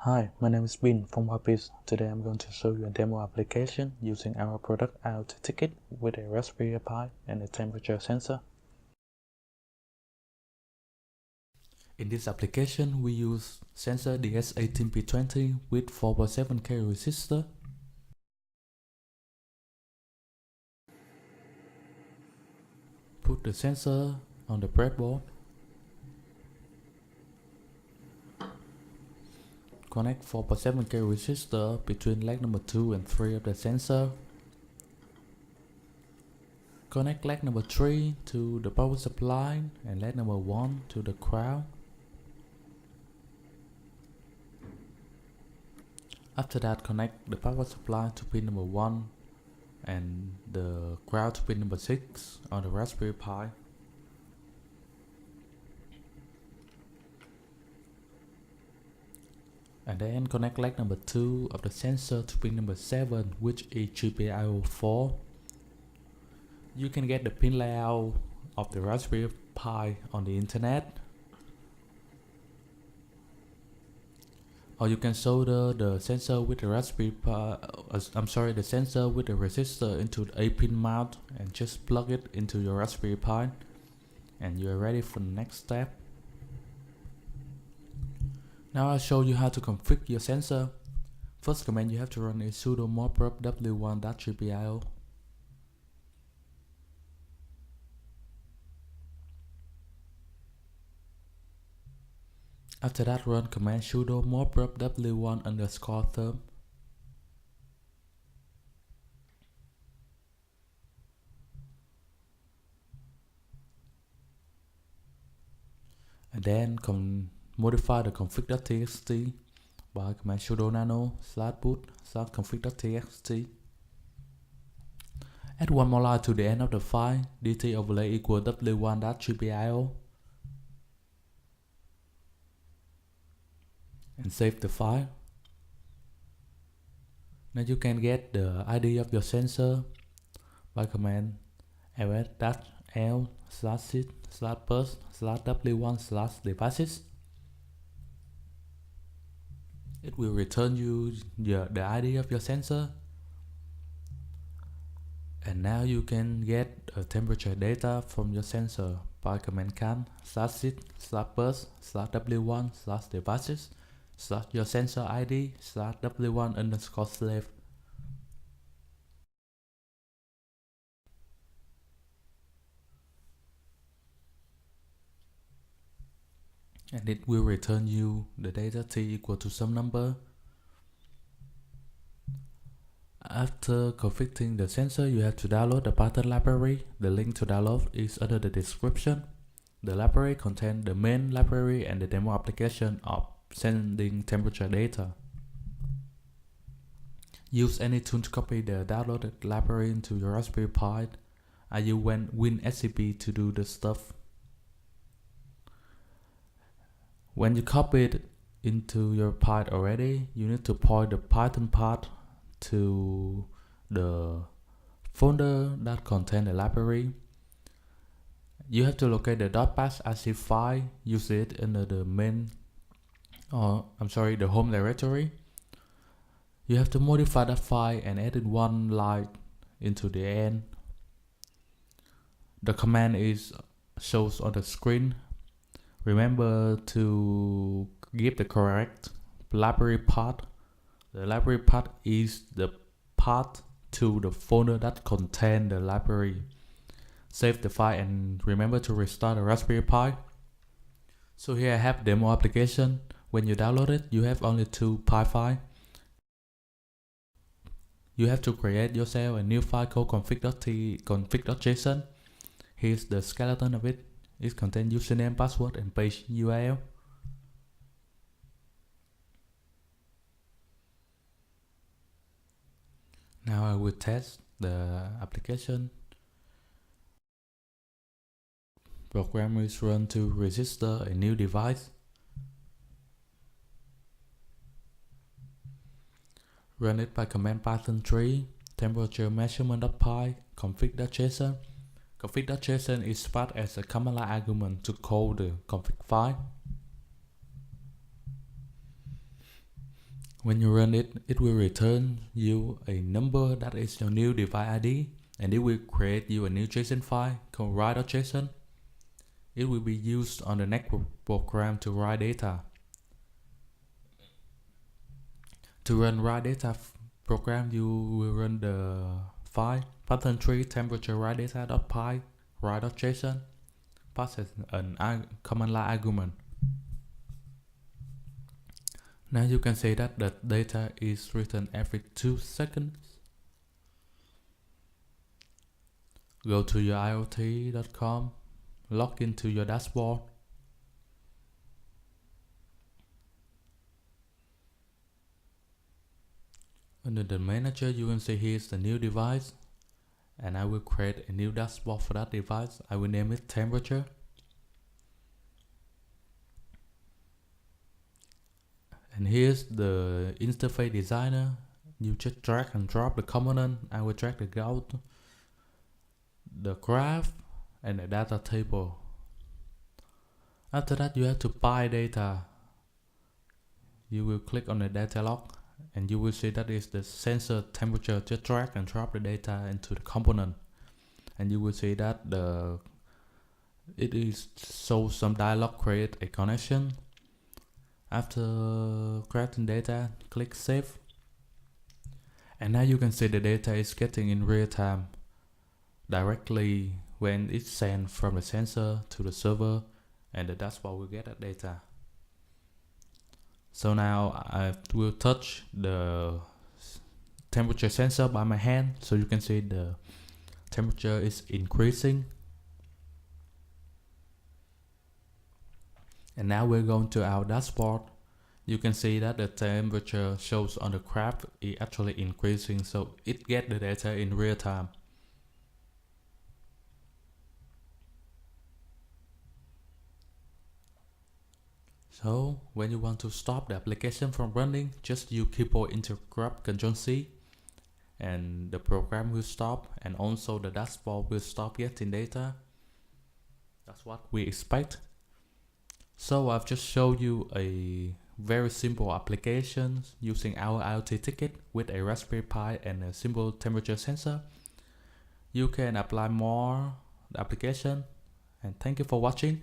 Hi, my name is Bin from PYTHONPATH. Today I'm going to show you a demo application using our product IoT ticket with a Raspberry Pi and a temperature sensor. In this application, we use sensor DS18P20 with 4.7K resistor. Put the sensor on the breadboard. Connect 4.7K resistor between leg number 2 and 3 of the sensor. Connect leg number 3 to the power supply and leg number 1 to the ground. After that, connect the power supply to pin number 1 and the ground to pin number 6 on the Raspberry Pi. And then connect leg number 2 of the sensor to pin number 7, which is GPIO 4. You can get the pin layout of the Raspberry Pi on the internet, or you can solder the sensor with the Raspberry Pi, the sensor with the resistor into the 8-pin mount and just plug it into your Raspberry Pi, and you're ready for the next step. Now I'll show you how to configure your sensor. First command, you have to run a sudo moprub w1.gpio. After that, run command sudo moprub w1_therm. And then modify the config.txt by command sudo nano/boot/config.txt. Add one more line to the end of the file, dt overlay equal w1.gpio, and save the file. Now you can get the ID of your sensor by command ls-l/sit/bus/w1/devices. It will return you the ID of your sensor. And now you can get temperature data from your sensor by command can/sit/bus/w1/devices/your sensor ID/w1_slave. And it will return you the data t equal to some number. After configuring the sensor, you have to download the Python library. The link to download is under the description. The library contains the main library and the demo application of sending temperature data. Use any tool to copy the downloaded library into your Raspberry Pi. I use WinSCP to do the stuff. When you copy it into your Pi already, you need to point the PYTHONPATH to the folder that contains the library. You have to locate the .bash file, use it under the the home directory. You have to modify that file and edit one line into the end. The command shows on the screen. Remember to give the correct library path. The library path is the path to the folder that contains the library. Save the file and remember to restart the Raspberry Pi. So here I have demo application. When you download it, you have only 2 Pi files. You have to create yourself a new file called config.json. Here's the skeleton of it. It contains username, password, and page URL. Now I will test the application. Program is run to register a new device. Run it by command python 3 temperature measurement.py config.json. Config.json is passed as a command line argument to call the config file. When you run it, it will return you a number that is your new device ID, and it will create you a new JSON file called write.json. It will be used on the next program to write data. To run write data program, you will run the file Python3 temperature write data.py write.json, passes an command line argument. Now you can say that the data is written every 2 seconds. Go to your IoT.com, log into your dashboard. Under the manager, you can see here's the new device, and I will create a new dashboard for that device. I will name it temperature. And here's the interface designer. You just drag and drop the component. I will drag the out, the graph, and the data table. After that, you have to buy data. You will click on the data log, and you will see that is the sensor temperature. Just drag and drop the data into the component, and you will see that it is show some dialog, create a connection. After creating data, click save, and now you can see the data is getting in real time directly when it's sent from the sensor to the server, and the dashboard will get that data. So now I will touch the temperature sensor by my hand, so you can see the temperature is increasing. And now we're going to our dashboard. You can see that the temperature shows on the graph is actually increasing, so it gets the data in real time. So when you want to stop the application from running, just use keyboard interrupt Ctrl+C, and the program will stop, and also the dashboard will stop getting data. That's what we expect. So I've just showed you a very simple application using our IoT ticket with a Raspberry Pi and a simple temperature sensor. You can apply more the application, and thank you for watching.